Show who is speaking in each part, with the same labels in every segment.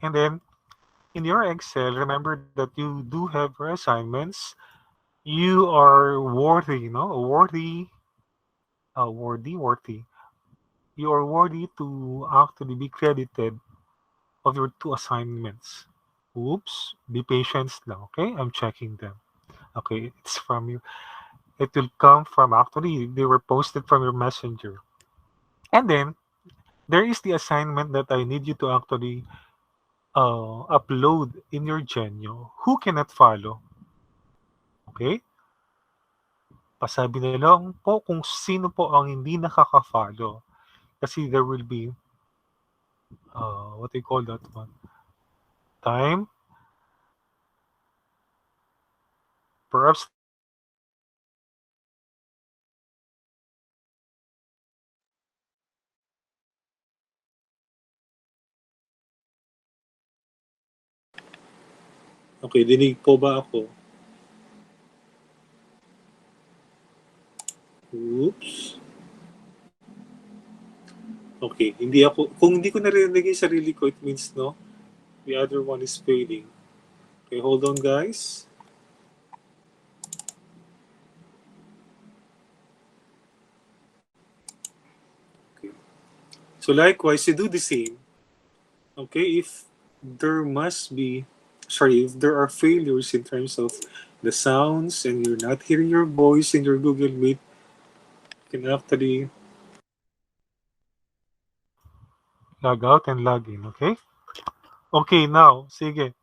Speaker 1: And then in your Excel, remember that you do have your assignments. You are worthy, worthy, worthy. You are worthy to actually be credited of your two assignments. Oops, be patient now, okay? I'm checking them. Okay, it's from you. It will come from actually they were posted from your messenger. And then there is the assignment that I need you to actually upload in your Genio. Who cannot follow? Okay? Pasabi na lang po kung sino po ang hindi nakaka-follow. Kasi there will be, what do you call that one? Time. Perhaps okay, dinig po ba ako? Oops. Okay, hindi ako, kung hindi ko narinig yung sarili ko, it means no, the other one is fading. Okay, hold on guys. Okay. So likewise, you do the same. Okay, if there must be, sorry, if there are failures in terms of the sounds and you're not hearing your voice in your Google Meet, you can actually log out and log in, okay? Okay, now, sige.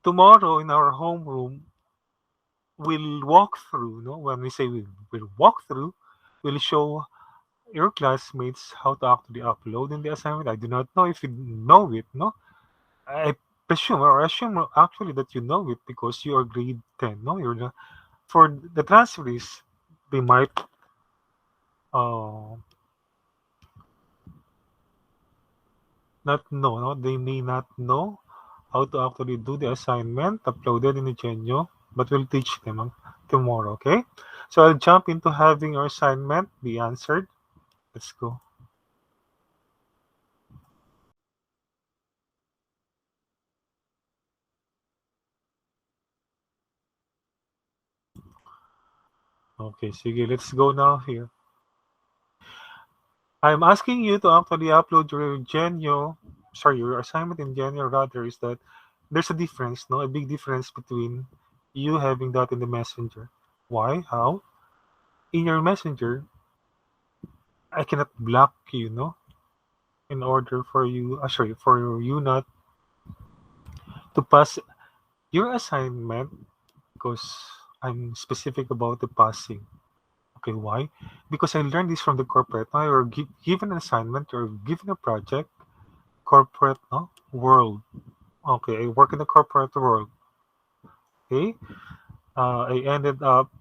Speaker 1: Tomorrow in our homeroom, we'll walk through, no? When we say we'll walk through, we'll show your classmates how to actually upload in the assignment. I do not know if you know it, no? I presume or assume actually that you know it because you are grade 10, no? You're not, for the transferees, they might uh, not know, no? They may not know how to actually do the assignment uploaded in the Genio, but we'll teach them tomorrow, okay? So I'll jump into having your assignment be answered. Let's go. Okay, sige, let's go now here. I'm asking you to actually upload your Genio, sorry, your assignment in Genio rather is that there's a difference, no? A big difference between you having that in the messenger. Why? How? In your messenger, I cannot block you, no? In order for you, sorry, for you not to pass your assignment because I'm specific about the passing. Okay, why? Because I learned this from the corporate. Now you're given an assignment or given a project, corporate no? World. Okay, I work in the corporate world. Okay, I ended up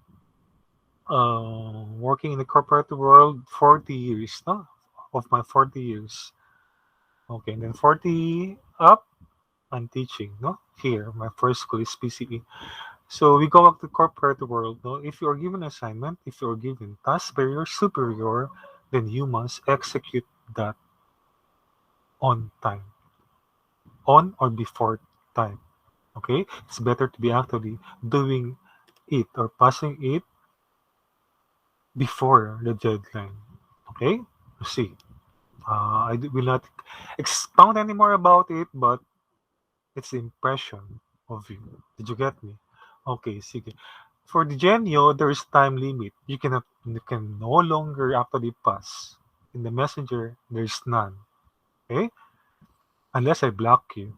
Speaker 1: working in the corporate world 40 years, no? Of my 40 years. Okay, and then 40 up, I'm teaching, no? Here, my first school is PCE. So we go back to corporate world. No? If you're given assignment, if you're given task by your superior, then you must execute that on time, on or before time. Okay, it's better to be actually doing it or passing it before the deadline. Okay, you see. Will not expound anymore about it, but it's the impression of you. Did you get me? Okay, sige. For the Genio, there is time limit. You can no longer actually pass. In the messenger, there's none. Okay? Unless I block you.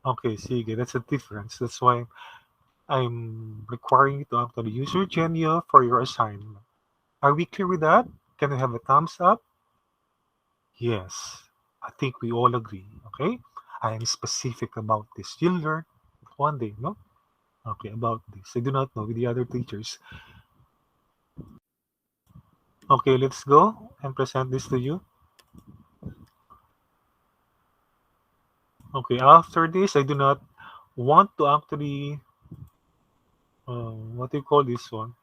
Speaker 1: Okay, sige, that's a difference. That's why I'm requiring you to actually use your Genio for your assignment. Are we clear with that? Can we have a thumbs up? Yes. I think we all agree. Okay? I am specific about this. You'll learn one day, no? Okay, about this. I do not know with the other teachers. Okay, let's go and present this to you. Okay, after this, I do not want to actually, what do you call this one?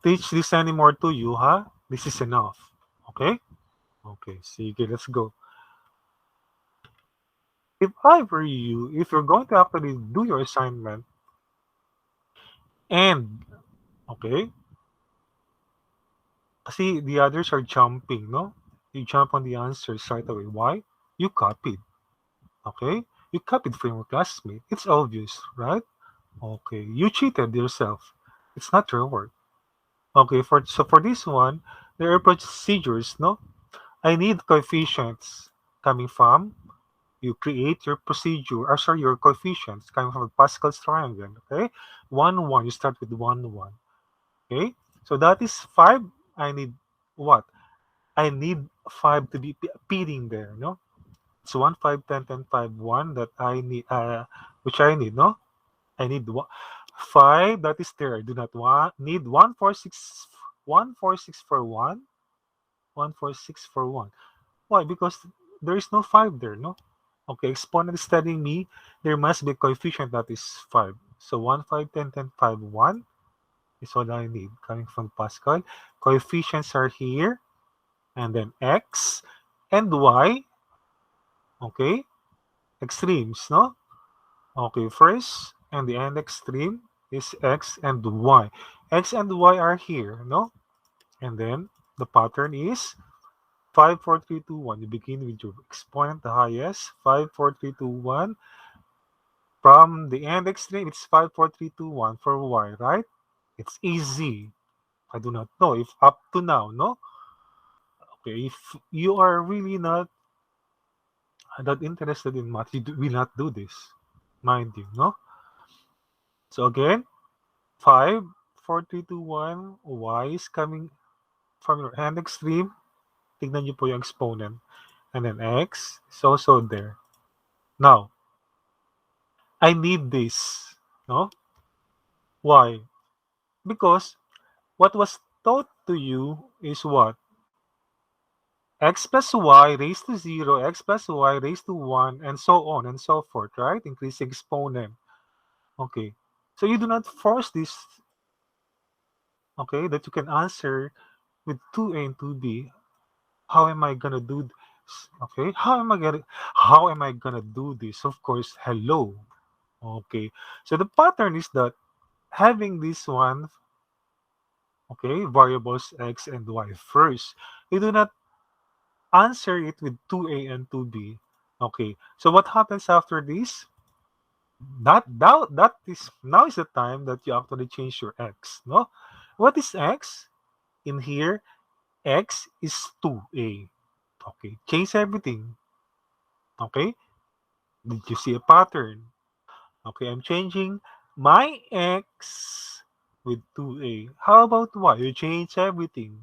Speaker 1: Teach this anymore to you, huh? This is enough. Okay? Okay, sige, let's go. If I were you, if you're going to actually do your assignment and, okay, see the others are jumping, no? You jump on the answers right away. Why? You copied, okay? You copied from your classmate. It's obvious, right? Okay, you cheated yourself. It's not your work. Okay, for this one, there are procedures, no? I need coefficients coming from you create your procedure, or sorry, your coefficients coming from Pascal's triangle. Okay, 1 1. You start with 1 1. Okay, so that is 5. I need what? I need 5 to be feeding there. No, it's 1 5 10 10 5 1 that I need. Which I need. No, I need 5 that is there. I do not need 1 4 6 1 4 6 for 1 1 4 6 for 1. Why? Because there is no 5 there. No. Okay, exponent is telling me there must be a coefficient that is 5. So 1 5 10 10 5 1 is what I need coming from Pascal. Coefficients are here, and then x and y. Okay, extremes, no? Okay, first and the end extreme is x and y. X and y are here, no? And then the pattern is 5 4 3 2 1. You begin with your exponent, the highest, 5 4 3 2 1. From the end extreme, it's 5 4 3 2 1 for y, right? It's easy. I do not know if up to now, no? Okay, if you are really not that interested in math, will not do this, mind you, no? So again, 5 4 3 2 1, y is coming from your end extreme. Tignan niyo po yung exponent. And then x is also there. Now, I need this, no? Why? Because what was taught to you is what? X plus y raised to 0, x plus y raised to 1, and so on and so forth, right? Increasing exponent. Okay. So you do not force this, okay, that you can answer with 2a and 2b. How am I gonna do this? Okay. How am I gonna do this? Of course, hello. Okay. So the pattern is that having this one, okay, variables x and y first. You do not answer it with 2a and 2b. Okay, so what happens after this? Now is the time that you actually change your x. No, what is x in here? X is 2a. Okay, change everything. Okay, did you see a pattern? Okay, I'm changing my x with 2a. How about y? You change everything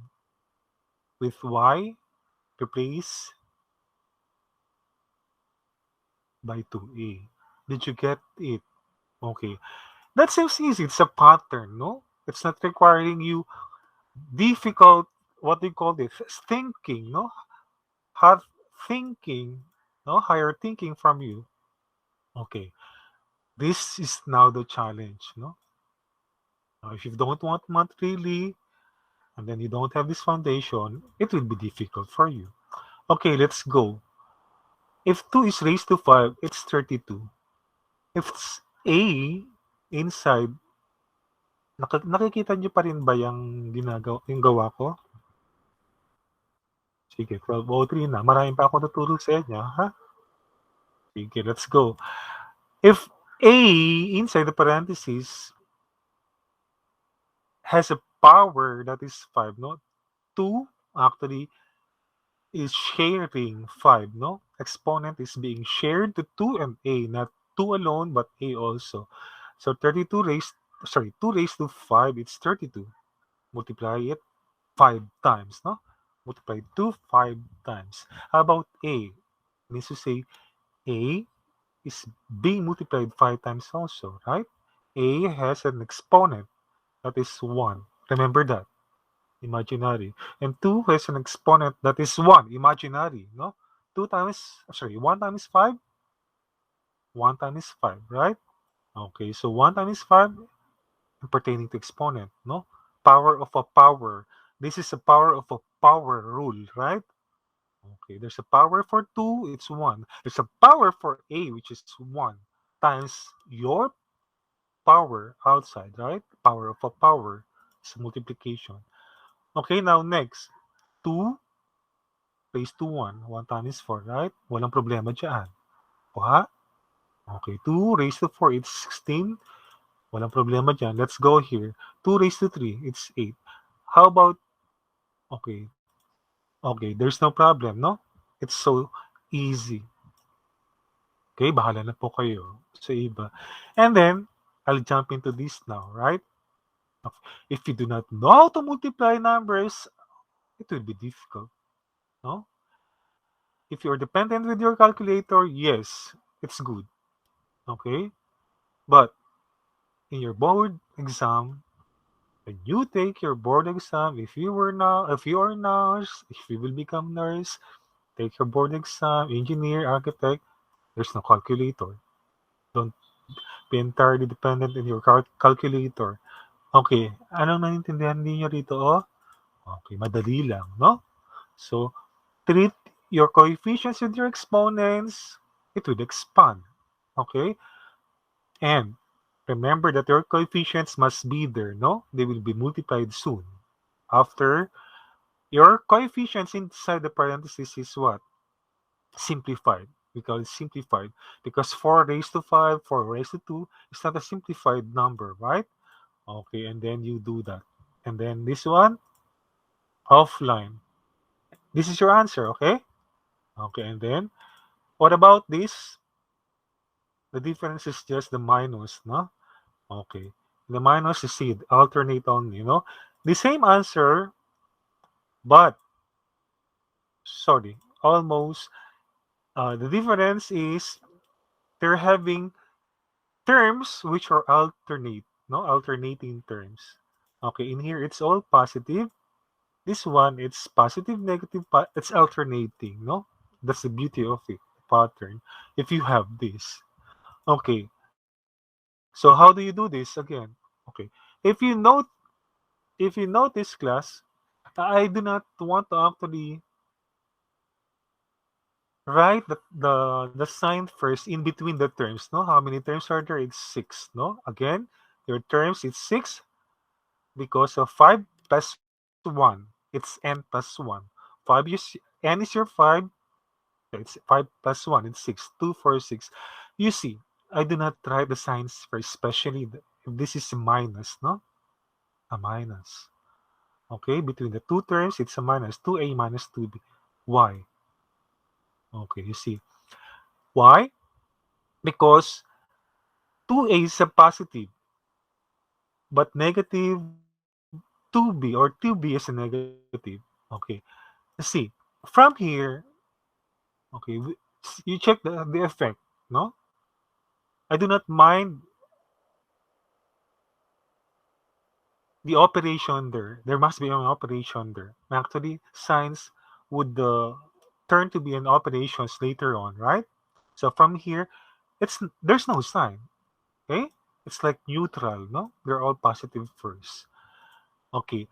Speaker 1: with y. Replace by 2a. Did you get it? Okay. That seems easy. It's a pattern, no? It's not requiring you difficult, what do you call this? Thinking, no? Have thinking, no? Higher thinking from you. Okay. This is now the challenge, no? Now, if you don't want math really, and then you don't have this foundation, it will be difficult for you. Okay, let's go. If 2 is raised to 5, it's 32. If it's a inside, nakikita niyo pa rin ba yung gawa ko? Sige, 12:03 na. Marami pa ako naturo sa inyo, ha? Sige, let's go. If A inside the parentheses has a power that is 5, no? 2 actually is sharing 5, no? Exponent is being shared to 2 and A, not 2 alone, but A also. So 2 raised to 5, it's 32. Multiply it 5 times, no? Multiply 2 5 times. How about A? Means to say A is being multiplied 5 times also, right? A has an exponent that is 1. Remember that, imaginary. And 2 has an exponent that is 1, imaginary, no? 1 times 5, 1 times 5, right? Okay, so 1 times 5 pertaining to exponent, no? Power of a power. This is a power of a power rule, right? Okay, there's a power for 2, it's 1. There's a power for A, which is 1, times your power outside, right? Power of a power is multiplication. Okay, now next. 2 raised to 1. 1 times 4, right? Walang problema dyan. Kuha. Okay, 2 raised to 4, it's 16. Walang problema dyan. Let's go here. 2 raised to 3, it's 8. How about, okay, okay, there's no problem, no? It's so easy. Okay, bahala na po kayo sa iba. And then, I'll jump into this now, right? If you do not know how to multiply numbers, it will be difficult, no? If you're dependent with your calculator, yes, it's good, okay? But in your board exam, when you take your board exam, if you are nurse, if you will become nurse, take your board exam, engineer, architect, there's no calculator. Don't be entirely dependent on your calculator. Okay, anong naiintindihan niyo rito? Oh? Okay, madali lang, no? So, treat your coefficients with your exponents, it will expand. Okay? And remember that your coefficients must be there, no? They will be multiplied soon. After your coefficients inside the parenthesis is what? Simplified. We call it simplified because 4 raised to 5, 4 raised to 2 is not a simplified number, right? Okay, and then you do that. And then this one, offline. This is your answer, okay? Okay, and then what about this? The difference is just the minus, no? Okay. The minus is seed, alternate only, you know? The same answer, but, sorry, almost, the difference is they're having terms which are alternate, no? Alternating terms. Okay, in here, it's all positive. This one, it's positive, negative, it's alternating, no? That's the beauty of it, pattern, if you have this. Okay, so how do you do this again? Okay, if you note, if you notice, class, I do not want to actually write the sign first in between the terms, no? How many terms are there? It's 6, no? Again, your terms, it's 6 because of 5 plus 1. It's n plus 1. 5 is, n is your 5. It's 5 plus 1. It's 6. 2, 4, 6. You see, I do not write the signs first, especially if this is a minus, no? A minus. Okay, between the two terms, it's a minus. 2a minus 2b. Why? Okay, you see. Why? Because 2a is a positive, but negative 2b or 2b is a negative. Okay, see, from here, okay, you check the effect, no? I do not mind the operation there. There must be an operation there. Actually, signs would turn to be an operations later on, right? So from here, there's no sign. Okay, it's like neutral, no? They're all positive first. Okay,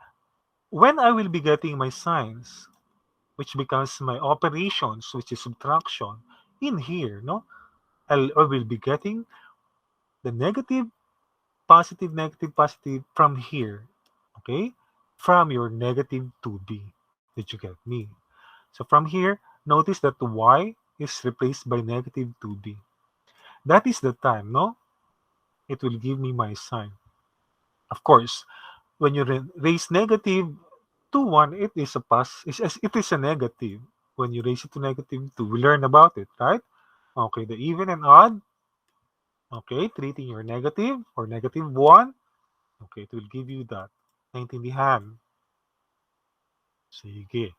Speaker 1: when I will be getting my signs, which becomes my operations, which is subtraction, in here, no? I will be getting the negative, positive, negative, positive from here. Okay? From your negative 2b. Did you get me? So from here, notice that the y is replaced by negative 2b. That is the time, no? It will give me my sign. Of course, when you raise negative to 1, it is a it is a negative. When you raise it to negative 2, we learn about it, right? Okay, the even and odd, okay, treating your negative or negative 1, okay, it will give you that. Naintindihan? Sige.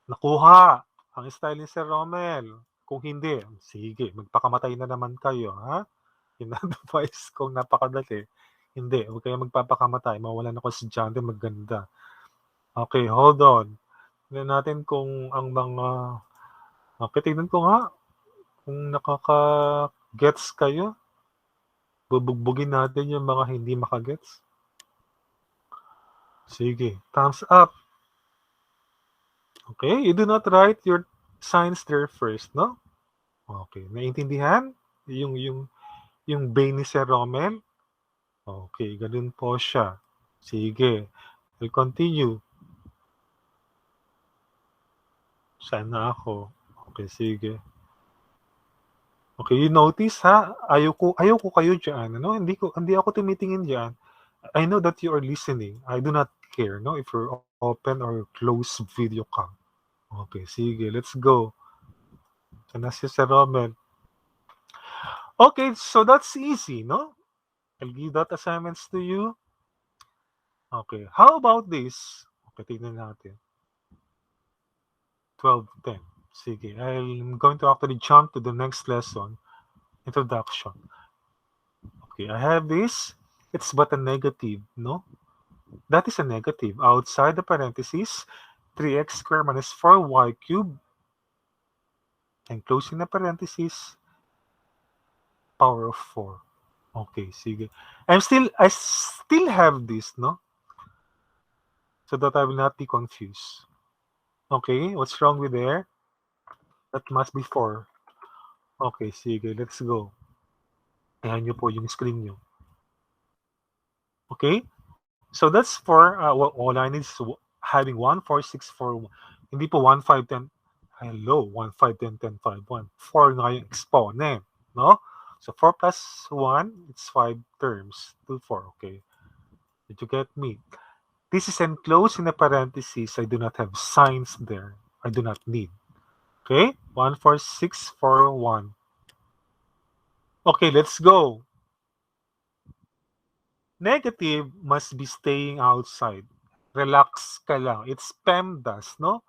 Speaker 1: Nakuha ang style ni Sir Romel. Kung hindi, sige, magpakamatay na naman kayo, ha? Ina-advise kong napakadali. Hindi, huwag kayo magpapakamatay. Mawalan ako estudyante maganda. Okay, hold on. Tignan natin kung ang mga... Okay, tignan ko nga kung nakaka-gets kayo. Bubugbugin natin yung mga hindi makagets. Sige, thumbs up. Okay? You do not write your signs there first, no? Okay. Naintindihan? Yung bane ni Sir Rommel? Okay, ganun po siya. Sige. We'll continue. Saan na ako? Okay, sige. Okay, you notice ha? Ayaw ko kayo diyan, ano? Hindi ako tumitingin diyan. I know that you are listening. I do not care, no? If you're open or close video cam. Okay, sige, let's go. Sana si Sir Rommel. Okay, so that's easy, no? I'll give that assignments to you. Okay, how about this? Okay, tignan natin. 12:10. Sige, I'm going to actually jump to the next lesson, introduction. Okay, I have this. It's but a negative, no? That is a negative. Outside the parentheses, 3x squared minus 4y cubed, and closing the parentheses, power of 4. Okay, sige. I still have this, no? So that I will not be confused. Okay, what's wrong with there? That must be 4. Okay, sige, let's go. Ayan nyo po yung screen nyo. Okay? So that's for, all I need is having 1, 4, 6, 4, hindi po 1, 5, 10, hello, 1, 5, 10, 10, 5, 1. 4 na yung exponent, no? So 4 plus 1, it's 5 terms. 2, 4, okay. Did you get me? This is enclosed in a parenthesis. I do not have signs there. I do not need. Okay? 1, 4, 6, 4, 1. Okay, let's go. Negative must be staying outside. Relax ka lang. It's PEMDAS, no?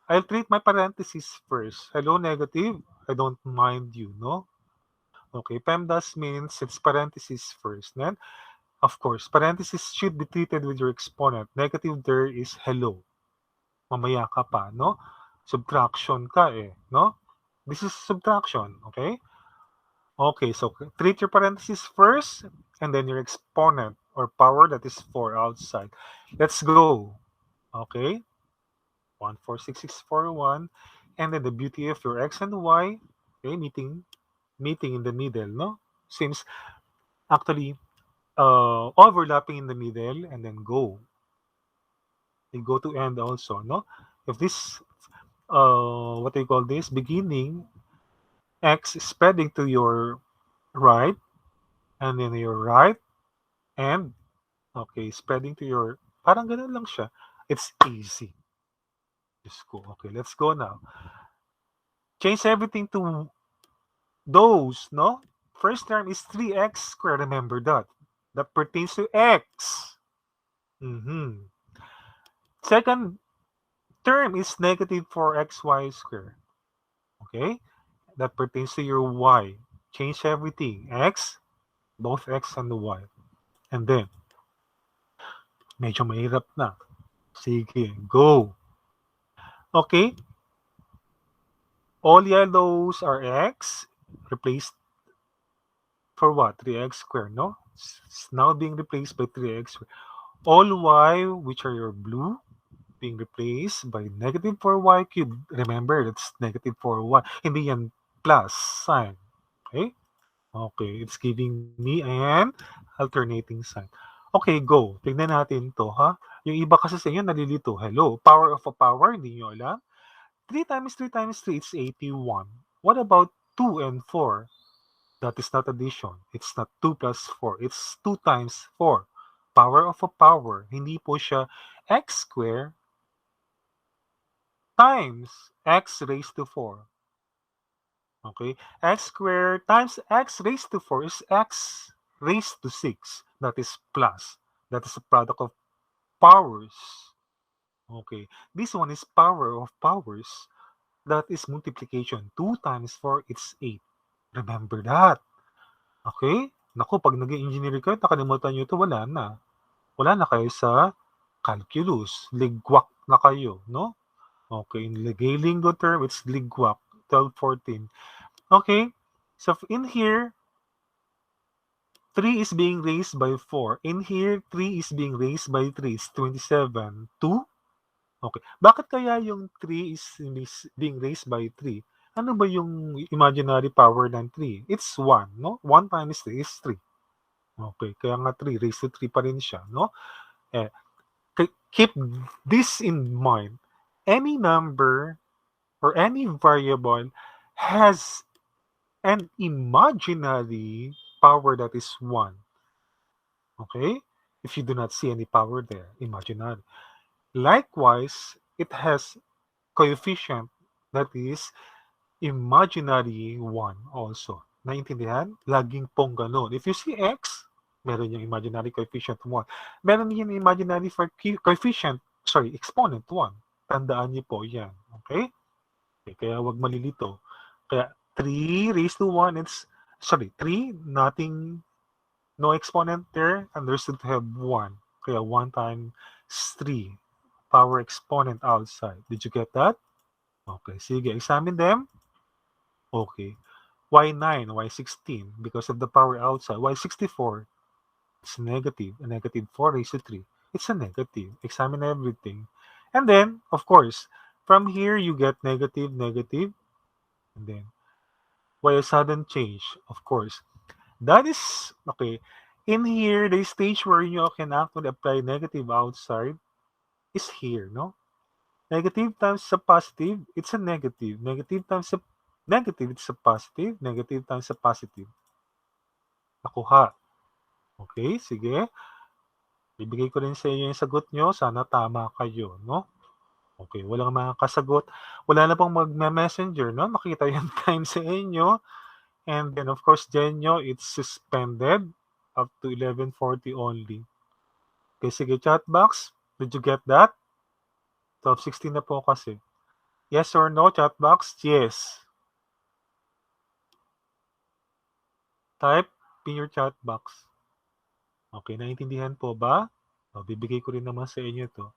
Speaker 1: I'll treat my parentheses first. Hello, negative. I don't mind you, no? Okay, PEMDAS means it's parentheses first. Then, of course, parentheses should be treated with your exponent. Negative there is hello. Mamaya ka pa, no? Subtraction ka eh, no? This is subtraction, okay? Okay, so treat your parentheses first and then your exponent or power, that is 4 outside. Let's go. Okay? 1, 4, 6, 6, 4, 1. And then the beauty of your x and y, okay, meeting in the middle, no? Seems actually overlapping in the middle and then go. You go to end also, no? If this, what do you call this? Beginning, x is spreading to your right, and then your right, and, okay, spreading to your, parang ganun lang siya. It's easy. Just go. Okay, let's go now. Change everything to those, no? First term is 3x squared. Remember that. That pertains to x. Second term is negative 4xy squared. Okay? That pertains to your y. Change everything. X, both x and the y. And then, medyo mahirap na. Sige, go. Okay? All yellows are x. Replaced for what? 3x squared, no? It's now being replaced by 3x squared. All y, which are your blue, being replaced by negative 4y cubed. Remember, that's negative 4y. Hindi yan plus sign. Okay? Okay, it's giving me an alternating sign. Okay, go. Tignan natin to, ha? Yung iba kasi sa inyo nalilito. Hello, power of a power, hindi nyo alam. 3 times 3 times 3, it's 81. What about 2 and 4? That is not addition. It's not 2 plus 4. It's 2 times 4. Power of a power. Hindi po siya x squared times x raised to 4. Okay? X squared times x raised to 4 is x raised to 6. That is plus. That is a product of powers. Okay. This one is power of powers. That is multiplication. 2 times 4, it's 8. Remember that. Okay? Naku, pag naging engineer kayo, nakalimutan nyo ito, wala na. Wala na kayo sa calculus. Ligwak na kayo, no? Okay, in gay lingo term, it's ligwak. 12, 14. Okay, so in here, 3 is being raised by 4. In here, 3 is being raised by 3. It's 27. 2. Okay. Bakit kaya yung 3 is being raised by 3? Ano ba yung imaginary power ng 3? It's 1, no? 1 times 3 is 3. Okay. Kaya nga 3 raised to 3 pa rin siya, no? Eh, keep this in mind. Any number or any variable has an imaginary power that is 1. Okay? If you do not see any power there, imaginary. Likewise, it has coefficient that is imaginary 1 also. Naintindihan? Laging pong ganun. If you see x, meron yung imaginary coefficient 1. Meron yung imaginary coefficient, exponent 1. Tandaan niyo po yan. Okay? Kaya wag malilito. Kaya 3 raised to 1, 3, nothing, no exponent there, understood to have 1. Kaya 1 times 3, power exponent outside. Did you get that? Okay, sige, examine them. Okay. Y9, Y16, because of the power outside. Y64, it's negative. A negative 4 raised to 3. It's a negative. Examine everything. And then, of course, from here, you get negative, negative. And then, why a sudden change? Of course. That is, okay. In here, the stage where you can actually apply negative outside is here, no? Negative times a positive, it's a negative. Negative times a negative, it's a positive. Negative times a positive. Nakuha. Okay, sige. Bibigay ko rin sa inyo yung sagot nyo. Sana tama kayo, no? Okay, walang mga kasagot. Wala na pong magme-messenger, no? Makita yung time sa inyo. And then, of course, Genyo, it's suspended up to 11:40 only. Okay, sige, chat box. Did you get that? 12:16 na po kasi. Yes or no, chat box? Yes. Type in your chat box. Okay, naintindihan po ba? O, bibigay ko rin naman sa inyo to.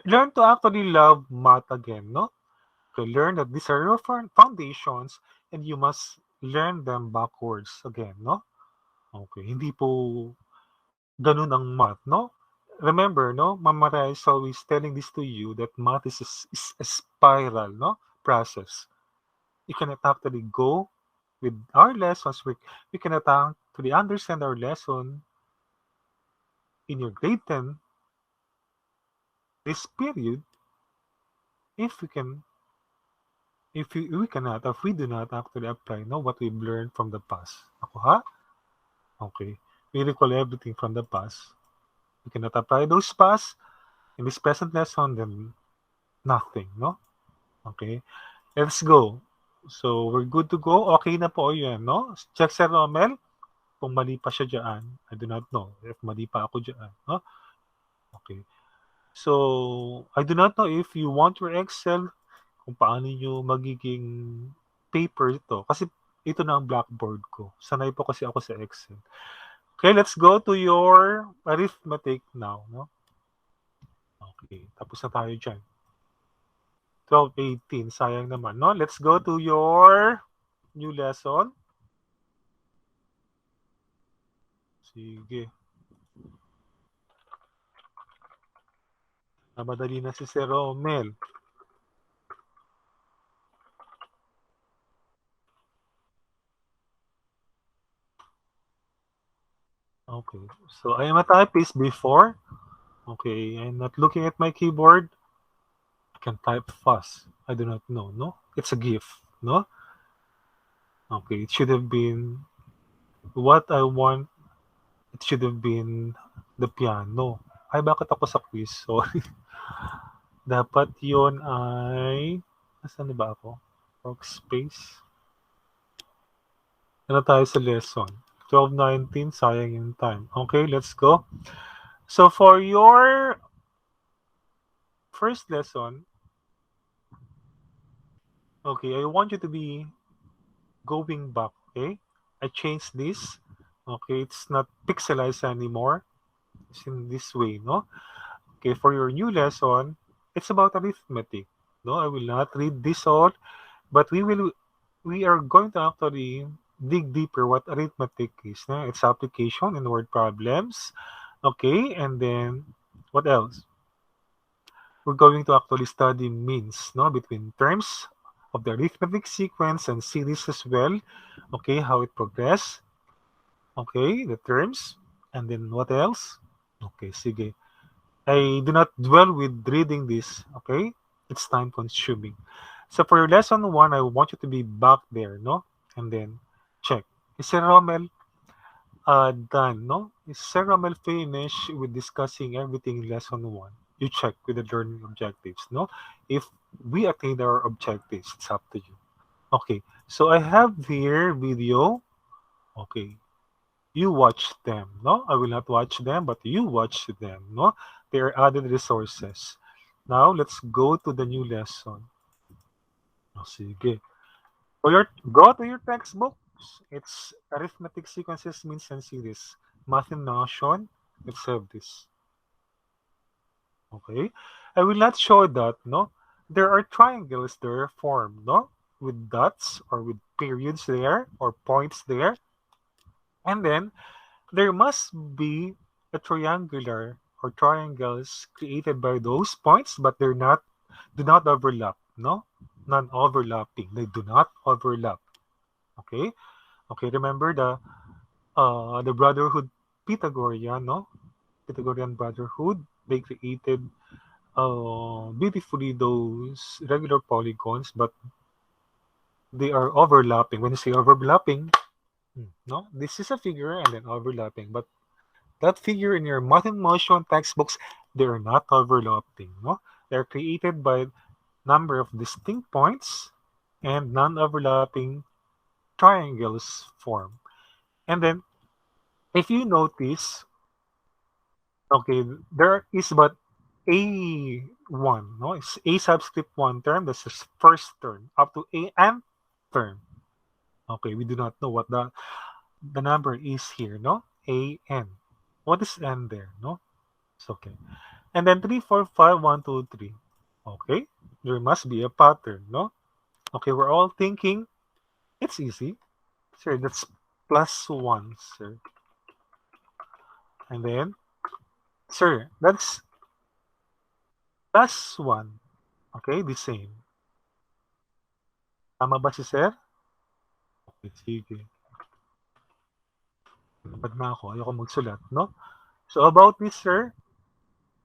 Speaker 1: Learn to actually love math again, no? Okay, learn that these are your foundations and you must learn them backwards again, no? Okay, hindi po ganun ang math, no? Remember, no? Mama Maria is always telling this to you that math is a spiral, no? Process. You cannot actually go with our lessons. We cannot actually understand our lesson in your grade 10 this period if we do not actually apply what we've learned from the past. Ako ha? Okay. We recall everything from the past. We cannot apply those past in this present lesson, then nothing, no? Okay. Let's go. So, we're good to go. Okay na po yan, no? Check Sir Romel kung mali pa siya dyan. I do not know if mali pa ako dyan, no? Okay. So, I do not know if you want your Excel, kung paano nyo magiging paper ito. Kasi ito na ang blackboard ko. Sanay po kasi ako sa Excel. Okay, let's go to your arithmetic now, no? Okay, tapos na tayo dyan. 12:18, sayang naman, no? Let's go to your new lesson. Sige. Namadali na si Sir Romel. Okay, so I am a typist before. Okay, I'm not looking at my keyboard. I can type fast. I do not know, no? It's a gift, no? Okay, it should have been what I want. It should have been the piano. Ay, bakit ako sa quiz? Sorry. Dapat yon ay... Nasaan na ba ako? Workspace. Ano tayo sa lesson? 12:19, sayang yung time. Okay, let's go. So for your first lesson, okay, I want you to be going back, okay? I changed this. Okay, it's not pixelized anymore. It's in this way, no? Okay, for your new lesson, it's about arithmetic. No, I will not read this all, but we are going to actually dig deeper what arithmetic is. No? Its application in word problems. Okay, and then what else? we're going to actually study means, no, between terms of the arithmetic sequence and series as well. Okay, how it progress. Okay, the terms. And then what else? Okay, sige. I do not dwell with reading this, okay? It's time consuming. So for your lesson 1, I want you to be back there, no? And then check. Is Sir Rommel done, no? Is Sir Rommel finished with discussing everything in lesson 1? You check with the learning objectives, no? If we attain our objectives, it's up to you. Okay, so I have here video. Okay, you watch them, no? I will not watch them, but you watch them, no? They are added resources. Now, let's go to the new lesson. O, sige. Go to your textbooks. It's arithmetic sequences, means, and series. Math in Notion. Let's have this. Okay. I will not show that, no? There are triangles there formed, no? With dots or with periods there or points there. And then there must be a triangular or triangles created by those points, but they're not do not overlap, no? Non-overlapping. They do not overlap. Okay? Okay, remember the brotherhood Pythagorean, no? Pythagorean brotherhood. They created beautifully those regular polygons, but they are overlapping. When you say overlapping, no, this is a figure and then overlapping, but that figure in your Math in Motion textbooks, they are not overlapping. No, they're created by number of distinct points and non-overlapping triangles form. And then, if you notice, okay, there is but a one. No, it's a subscript one term. That's the first term up to a n term. Okay, we do not know what the number is here. No, a n. What is n there? No, it's okay. And then 3, 4, 5, 1, 2, 3. Okay, there must be a pattern, no? Okay, we're all thinking it's easy. Sir, that's plus 1, sir. And then, sir, that's plus 1. Okay, the same. Tama ba si sir? Okay, sige. Napad na ako. Ayoko magsulat, no? So, about this, sir.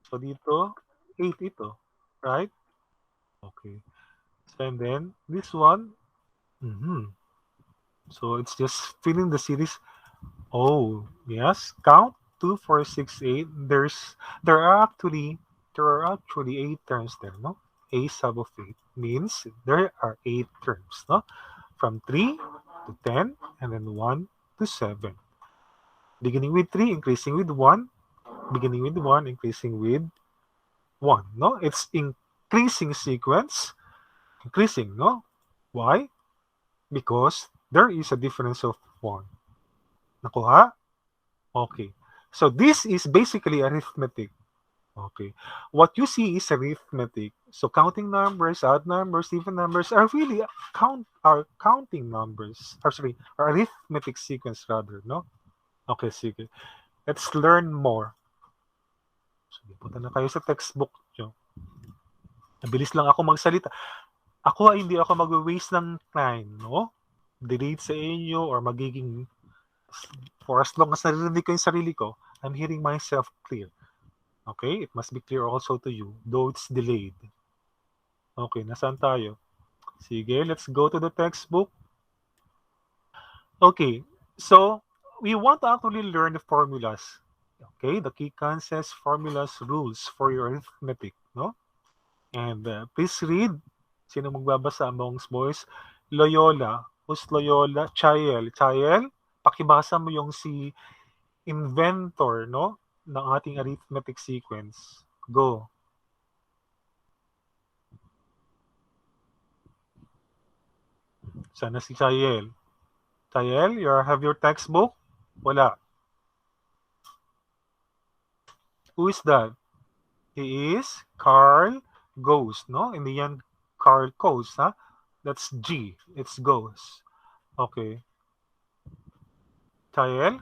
Speaker 1: So, dito, 8 ito. Right? Okay. So, and then, this one. So, it's just filling the series. Oh, yes. Count 2, 4, 6, 8. There are actually 8 terms there, no? A sub of 8 means there are 8 terms, no? From 3 to 10 and then 1 to 7. Beginning with 3, increasing with 1, beginning with 1, increasing with 1, no? It's increasing sequence, increasing, no? Why? Because there is a difference of 1. Nakuha? Okay. So this is basically arithmetic. Okay. What you see is arithmetic. So counting numbers, odd numbers, even numbers are really counting numbers. Or sorry, are arithmetic sequence rather, no? Okay, sige. Let's learn more. Sige, punta na kayo sa textbook nyo. Nabilis lang ako magsalita. Ako ay hindi ako mag-waste ng time, no? Delete sa inyo or magiging for as long as naririnig ko yung sarili ko, I'm hearing myself clear. Okay? It must be clear also to you, though it's delayed. Okay, nasaan tayo? Sige, let's go to the textbook. Okay, so we want to actually learn the formulas. Okay, the key concepts, formulas, rules for your arithmetic, no? And please read. Sino magbabasa amongst boys? Loyola. Who's Loyola? Chael. Chael, pakibasa mo yung si inventor, no? Ng ating arithmetic sequence. Go. Sana si Chael. Chael, you have your textbook? Wala. Who is that? He is Carl Ghost, no? In the end, Carl Ghost, ha? That's G. It's Ghost. Okay. Chael?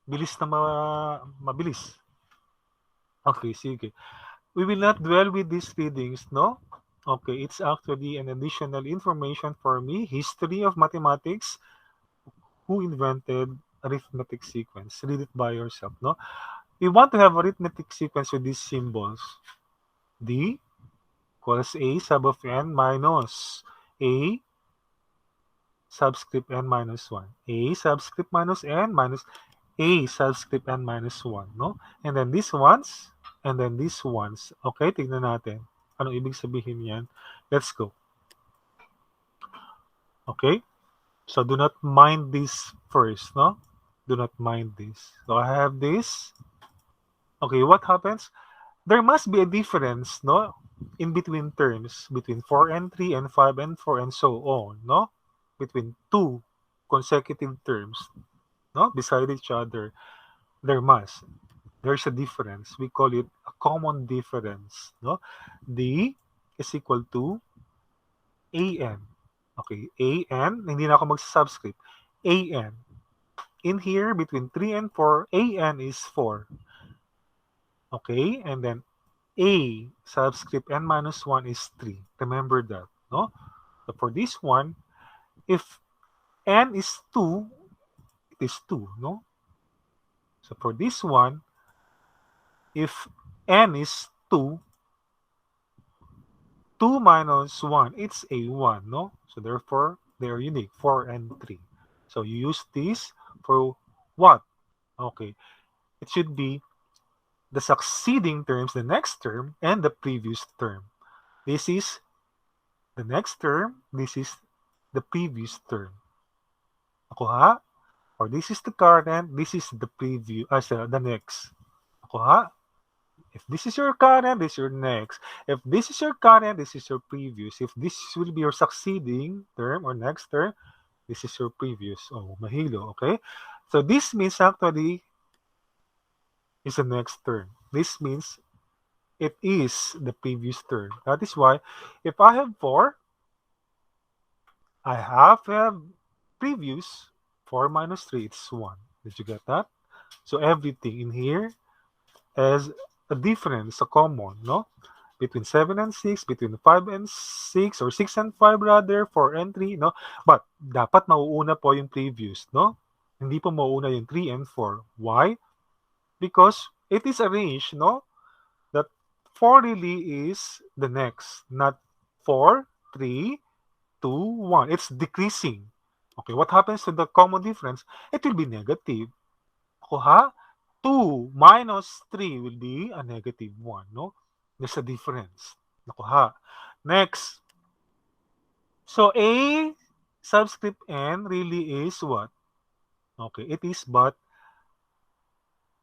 Speaker 1: Bilis na mabilis. Okay, sige. We will not dwell with these readings, no? Okay, it's actually an additional information for me. History of mathematics. Who invented arithmetic sequence? Read it by yourself, no? We want to have arithmetic sequence with these symbols. D equals A sub of n minus A subscript n minus 1. A subscript minus n minus A subscript n minus 1, no? And then these ones, and then these ones. Okay, tignan natin. Ano ibig sabihin yan? Let's go. Okay? So do not mind this first, no? Do not mind this. So I have this. Okay, what happens? There must be a difference, no? In between terms, between 4 and 3 and 5 and 4 and so on, no? Between two consecutive terms, no? Beside each other, there's a difference. We call it a common difference, no? D is equal to AN. Okay, AN, hindi na ako mag-subscript. AN. In here, between 3 and 4, AN is 4. Okay, and then A subscript n minus 1 is 3. Remember that, no? So for this one, if n is 2, it is 2, no? So for this one, if n is 2, 2 minus 1, it's a 1, no? So therefore, they are unique, 4 and 3. So you use this for what? Okay, it should be the succeeding terms, the next term, and the previous term. This is the next term, this is the previous term. Nakuha? Or this is the current, this is the the next. Nakuha? If this is your current, this is your next. If this is your current, this is your previous. If this will be your succeeding term or next term, this is your previous. Oh, mahilo, okay? So this means actually is the next term. This means it is the previous term. That is why if I have 4, I have to have previous 4 minus 3, it's 1. Did you get that? So everything in here has a difference, a common, no? Between 7 and 6, between 5 and 6, or 6 and 5 rather, 4 and 3, no? But dapat mauuna po yung previous, no? Hindi po mauuna yung 3 and 4. Why? Because it is arranged, no? That 4 really is the next, not 4, 3, 2, 1. It's decreasing. Okay, what happens to the common difference? It will be negative. Kuha? 2 minus 3 will be a negative 1, no? There's a difference. Nakuha. Next. So, A subscript N really is what? Okay, it is but,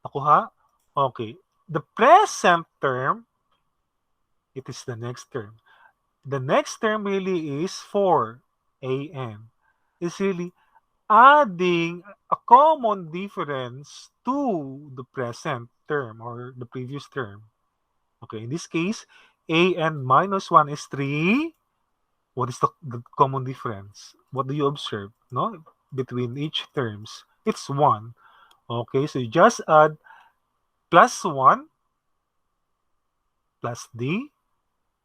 Speaker 1: nakuha? Okay, the present term, it is the next term. The next term really is 4, AN. It's really adding a common difference to the present term or the previous term. Okay, in this case, AN minus 1 is 3. What is the common difference? What do you observe, no? Between each terms? It's 1. Okay, so you just add plus 1 plus D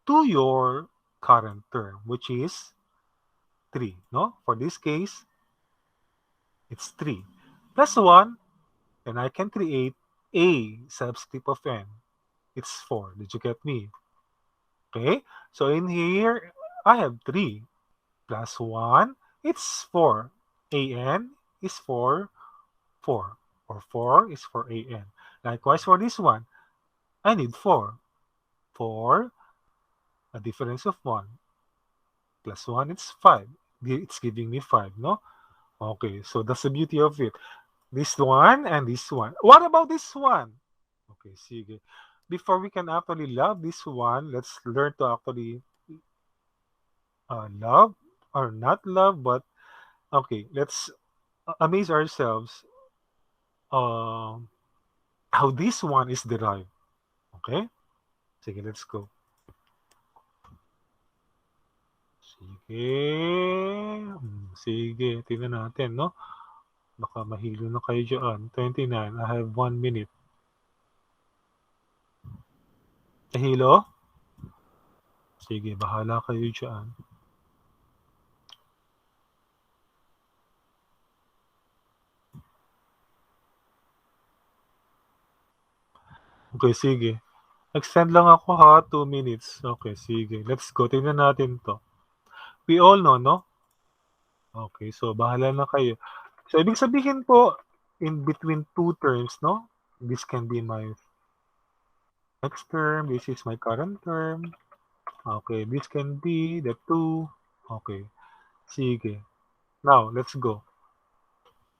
Speaker 1: to your current term, which is 3, no? For this case, it's 3. Plus 1, and I can create A subscript of N. It's 4. Did you get me? Okay, so in here, I have 3 plus 1. It's 4. AN is 4, 4. Or 4 is for AN. Likewise for this one, I need 4. 4, a difference of 1. Plus 1, it's 5. It's giving me 5, no? Okay, so that's the beauty of it. This one and this one. What about this one? Okay, sige. Before we can actually love this one, let's learn to actually love or not love, but okay, let's amaze ourselves how this one is derived. Okay? Sige, let's go. Sige, tingnan natin, no? Baka mahilo na kayo dyan. 29, I have 1 minute. Nahilo? Sige, bahala kayo dyan. Okay, sige. Extend lang ako ha, 2 minutes. Okay, sige. Let's go. Tingnan natin to. We all know, no? Okay, so bahala na kayo. So, ibig sabihin po, in between two terms, no? This can be my next term. This is my current term. Okay, this can be the two. Okay, sige. Now, let's go.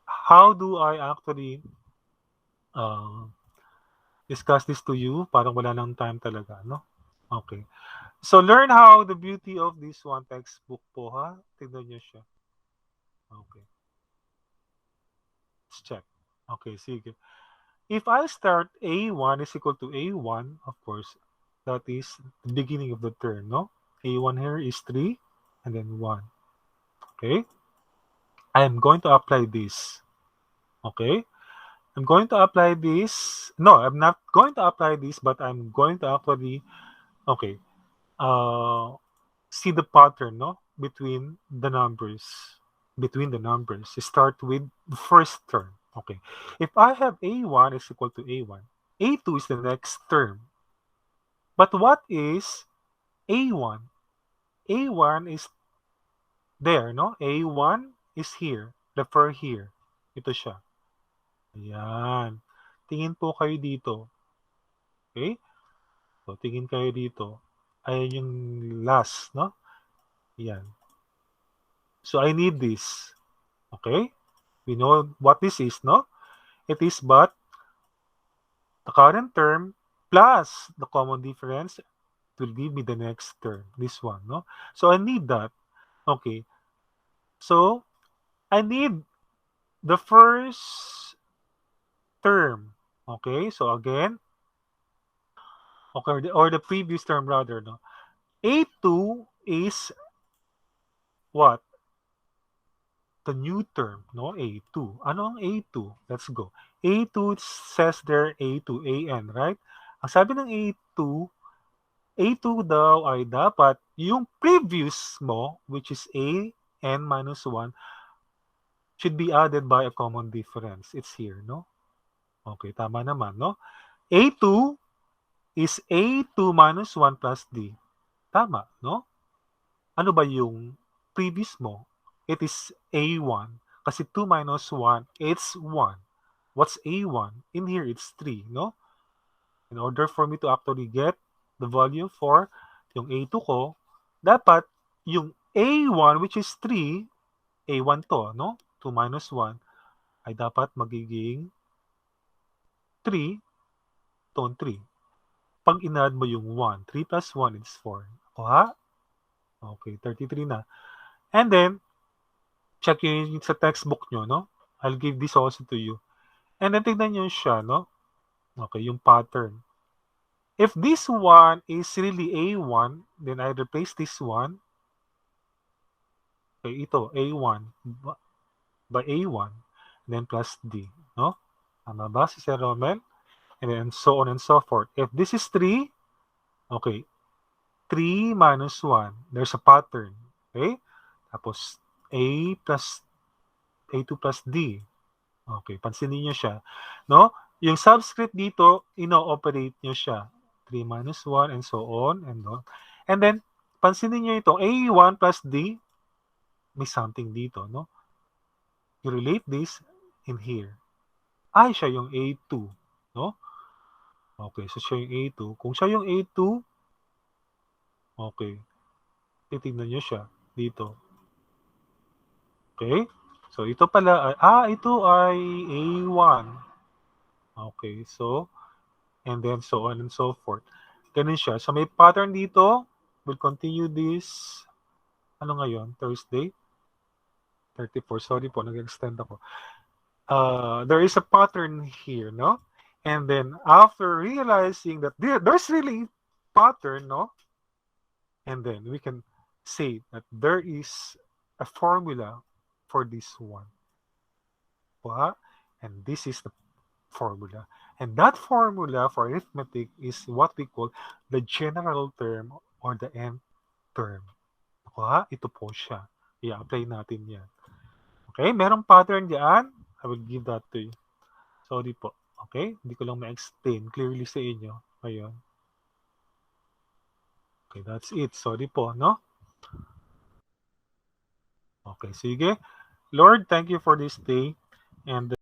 Speaker 1: How do I actually uh, discuss this to you? Parang wala nang time talaga, no? Okay. So, learn how the beauty of this one textbook po, ha? Tignan nyo siya. Okay. Let's check. Okay, sige. If I start A1 is equal to A1, of course, that is the beginning of the term, no? A1 here is 3, and then 1. Okay? I am going to apply this. Okay? I'm going to apply this. No, I'm not going to apply this, but I'm going to actually, okay, uh, see the pattern, no? Between the numbers. Between the numbers. Start with the first term. Okay. If I have A1 is equal to A1, A2 is the next term. But what is A1? A1 is there, no? A1 is here. Refer here. Ito siya. Ayan. Tingin po kayo dito. Okay? So, tingin kayo dito. Ayan yung last, no? Ayan. So, I need this. Okay? We know what this is, no? It is but the current term plus the common difference will give me the next term. This one, no? So, I need that. Okay. So, I need the first term. Okay? So, again, okay, or the previous term rather, no? A2 is what? The new term, no? A2. Ano ang A2? Let's go. A2 says there A2, AN, right? Ang sabi ng A2, A2 daw ay dapat yung previous mo, which is AN minus 1, should be added by a common difference. It's here, no? Okay, tama naman, no? A2 is A2 minus 1 plus D. Tama, no? Ano ba yung previous mo? It is A1. Kasi 2 minus 1, it's 1. What's A1? In here, it's 3, no? In order for me to actually get the value for yung A2 ko, dapat yung A1, which is 3, A1 to, no? 2 minus 1, ay dapat magiging 3, to 3. Pag inad mo yung 1, 3 plus 1 is 4. O ha? Okay, 33 na. And then, check yun sa textbook nyo, no? I'll give this also to you. And then, tignan nyo siya, no? Okay, yung pattern. If this one is really A1, then I replace this one. Okay, ito, A1 by A1, then plus D, no? Tama ba si Sir Romel? And then so on and so forth. If this is 3, okay, 3 minus 1, there's a pattern. Okay? Tapos, A2 plus D. Okay, pansinin nyo siya. No? Yung subscript dito, ino-operate nyo siya. 3 minus 1 and so on and on. And then, pansinin nyo ito, A1 plus D, may something dito, no? You relate this in here. Ay, siya yung A2, no? Okay, so siya yung A2. Kung siya yung A2, okay, titignan nyo siya dito. Okay? So, ito pala, ito ay A1. Okay, so, and then so on and so forth. Ganun siya. So, may pattern dito. We'll continue this, ano ngayon? Thursday? 34. Sorry po, nag-extend ako. There is a pattern here, no? And then, after realizing that there's really pattern, no? And then, we can say that there is a formula for this one. And this is the formula. And that formula for arithmetic is what we call the general term or the nth term. Okay, ito po siya. I-apply natin yan. Okay, merong pattern diyan. I will give that to you. Sorry po. Okay, hindi ko lang ma-explain clearly sa inyo. Ayun. Okay, that's it. Sorry po, no? Okay, sige. Lord, thank you for this day. And